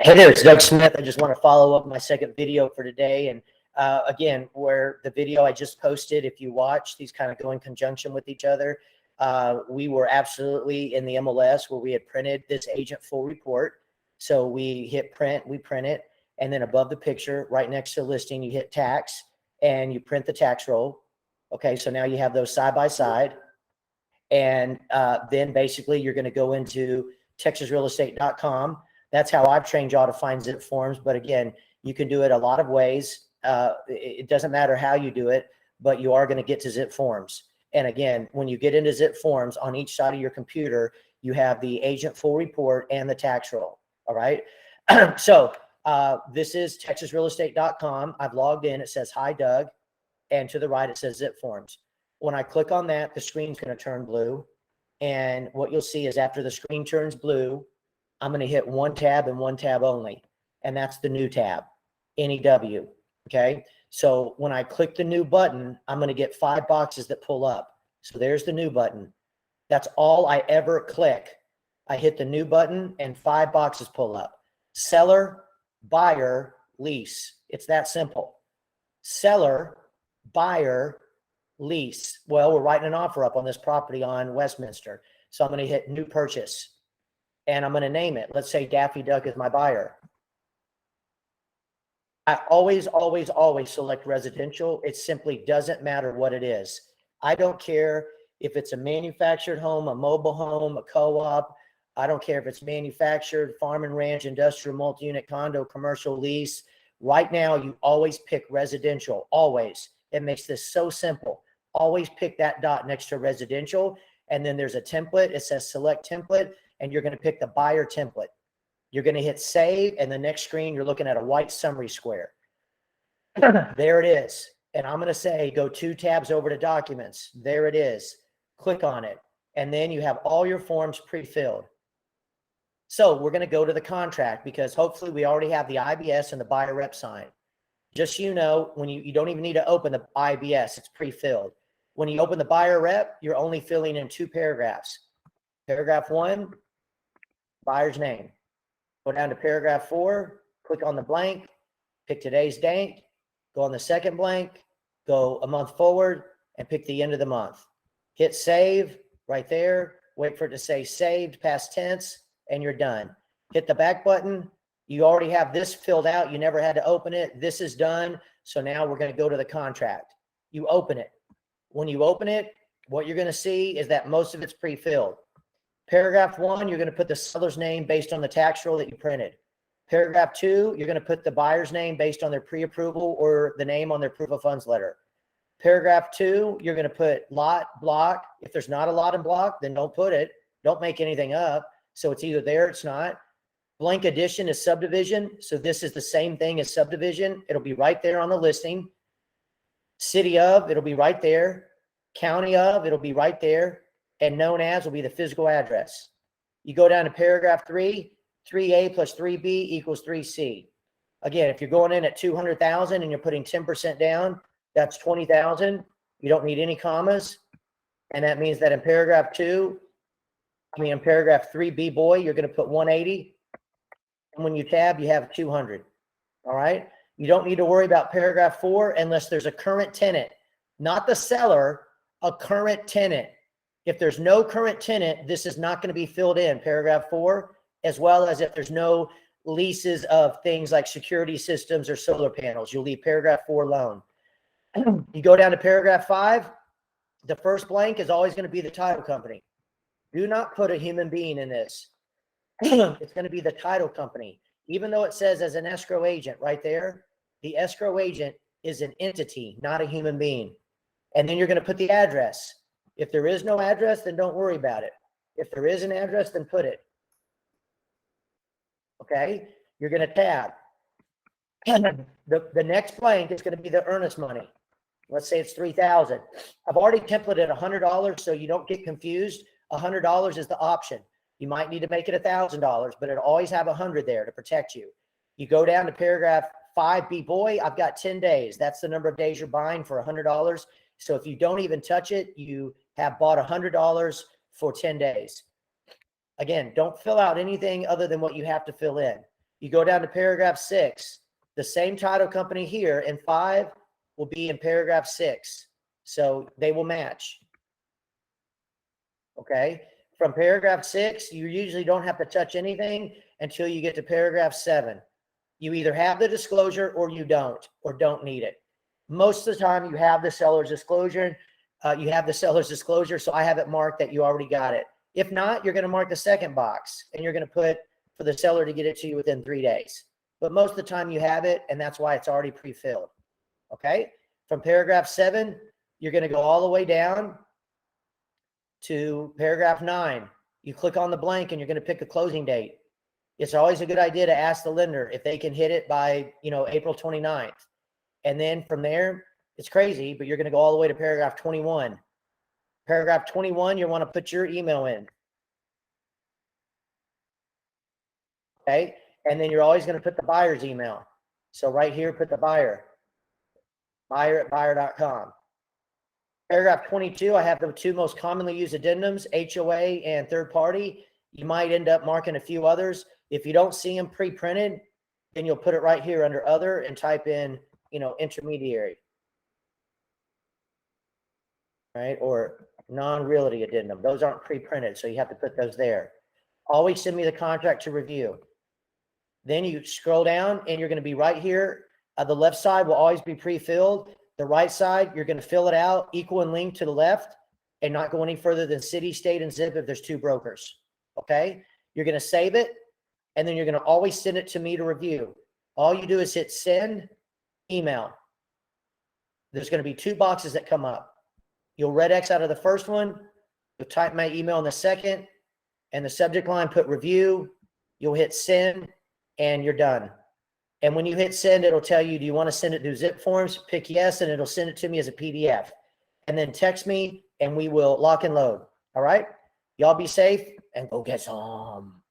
Hey there, it's Doug Smith. I just want to follow up my second video for today. And again, where the video I just posted, if you watch, these kind of go in conjunction with each other. We were absolutely in the MLS where we had printed this agent full report. So we hit print, we print it. And then above the picture, right next to the listing, you hit tax and you print the tax roll. Okay, so now you have those side by side. And then basically you're going to go into texasrealestate.com. That's how I've trained y'all to find zip forms. But again, you can do it a lot of ways. It doesn't matter how you do it, but you are going to get to zip forms. And again, when you get into zip forms, on each side of your computer, you have the agent full report and the tax roll. All right. So this is texasrealestate.com. I've logged in. It says, "Hi, Doug." And to the right, it says zip forms. When I click on that, the screen's going to turn blue. And what you'll see is after the screen turns blue, I'm going to hit one tab and one tab only. And that's the new tab, NEW. Okay. So when I click the new button, I'm going to get 5 boxes that pull up. So there's the new button. That's all I ever click. I hit the new button and 5 boxes pull up. Seller, buyer, lease. It's that simple. Seller, buyer, lease. Well, we're writing an offer up on this property on Westminster. So I'm going to hit new purchase and I'm going to name it. Let's say Daffy Duck is my buyer. I always select residential. It simply doesn't matter what it is. I don't care if it's a manufactured home, a mobile home, a co-op. I don't care if it's manufactured, farm and ranch, industrial, multi-unit, condo, commercial, lease. Right now, you always pick residential, always. It makes this so simple. Always pick that dot next to residential. And then there's a template. It says select template, and you're going to pick the buyer template. You're going to hit save, and the next screen, you're looking at a white summary square. There it is. And I'm going to say, go 2 tabs over to documents. There it is. Click on it. And then you have all your forms pre-filled. So we're going to go to the contract because hopefully we already have the IBS and the buyer rep sign. Just so you know, when you don't even need to open the IBS, it's pre-filled. When you open the buyer rep, you're only filling in 2 paragraphs. Paragraph 1, buyer's name. Go down to paragraph 4, click on the blank, pick today's date, go on the second blank, go a month forward, and pick the end of the month. Hit save right there, wait for it to say saved, past tense, and you're done. Hit the back button. You already have this filled out. You never had to open it. This is done. So now we're going to go to the contract. You open it. When you open it, what you're going to see is that most of it's pre-filled. Paragraph 1, you're going to put the seller's name based on the tax roll that you printed. Paragraph 2, you're going to put the buyer's name based on their pre-approval or the name on their proof of funds letter. Paragraph 2, you're going to put lot, block. If there's not a lot and block, then don't put it. Don't make anything up. So it's either there or it's not. Blank addition is subdivision. So this is the same thing as subdivision. It'll be right there on the listing. City of, it'll be right there. County of, it'll be right there. And known as will be the physical address. You go down to paragraph 3, 3A plus 3B equals 3C. Again, if you're going in at 200,000 and you're putting 10% down, that's 20,000. You don't need any commas. And that means that in paragraph 3B, boy, you're going to put 180. And when you tab, you have 200. All right. You don't need to worry about paragraph 4 unless there's a current tenant, not the seller, a current tenant. If there's no current tenant, this is not going to be filled in, paragraph 4, as well as if there's no leases of things like security systems or solar panels. You'll leave paragraph 4 alone. You go down to paragraph 5. The first blank is always going to be the title company. Do not put a human being in this. It's going to be the title company. Even though it says as an escrow agent right there, the escrow agent is an entity, not a human being. And then you're going to put the address. If there is no address, then don't worry about it. If there is an address, then put it. Okay? You're going to tab. The next blank is going to be the earnest money. Let's say it's $3,000. I've already templated $100 so you don't get confused. $100 is the option. You might need to make it $1,000, but it'll always have 100 there to protect you. You go down to paragraph 5B, boy, I've got 10 days. That's the number of days you're buying for $100. So if you don't even touch it, you have bought $100 for 10 days. Again, don't fill out anything other than what you have to fill in. You go down to paragraph 6, the same title company here in 5 will be in paragraph 6. So they will match. Okay. From paragraph 6, you usually don't have to touch anything until you get to paragraph 7. You either have the disclosure or you don't, or don't need it. Most of the time you have the seller's disclosure. So I have it marked that you already got it. If not, you're going to mark the second box and you're going to put for the seller to get it to you within 3 days. But most of the time you have it, and that's why it's already pre-filled. Okay. From paragraph 7, you're going to go all the way down to paragraph 9. You click on the blank and you're going to pick a closing date. It's always a good idea to ask the lender if they can hit it by, April 29th. And then from there, it's crazy, but you're going to go all the way to paragraph 21. Paragraph 21, you want to put your email in. Okay. And then you're always going to put the buyer's email. So right here, put the buyer at buyer.com. Paragraph 22, I have the 2 most commonly used addendums, HOA and third party. You might end up marking a few others. If you don't see them pre-printed, then you'll put it right here under other and type in, intermediary. Right? Or non-realty addendum. Those aren't pre-printed, so you have to put those there. Always send me the contract to review. Then you scroll down and you're going to be right here. The left side will always be pre-filled. The right side, you're going to fill it out, equal and link to the left, and not go any further than city, state, and zip if there's 2 brokers. Okay? You're going to save it, and then you're going to always send it to me to review. All you do is hit send email. There's going to be 2 boxes that come up. You'll red X out of the first one. You'll type my email in the second, and the subject line, put review. You'll hit send, and you're done. And when you hit send, it'll tell you, do you want to send it through zipforms? Pick yes, and it'll send it to me as a PDF. And then text me, and we will lock and load. All right? Y'all be safe, and go get some.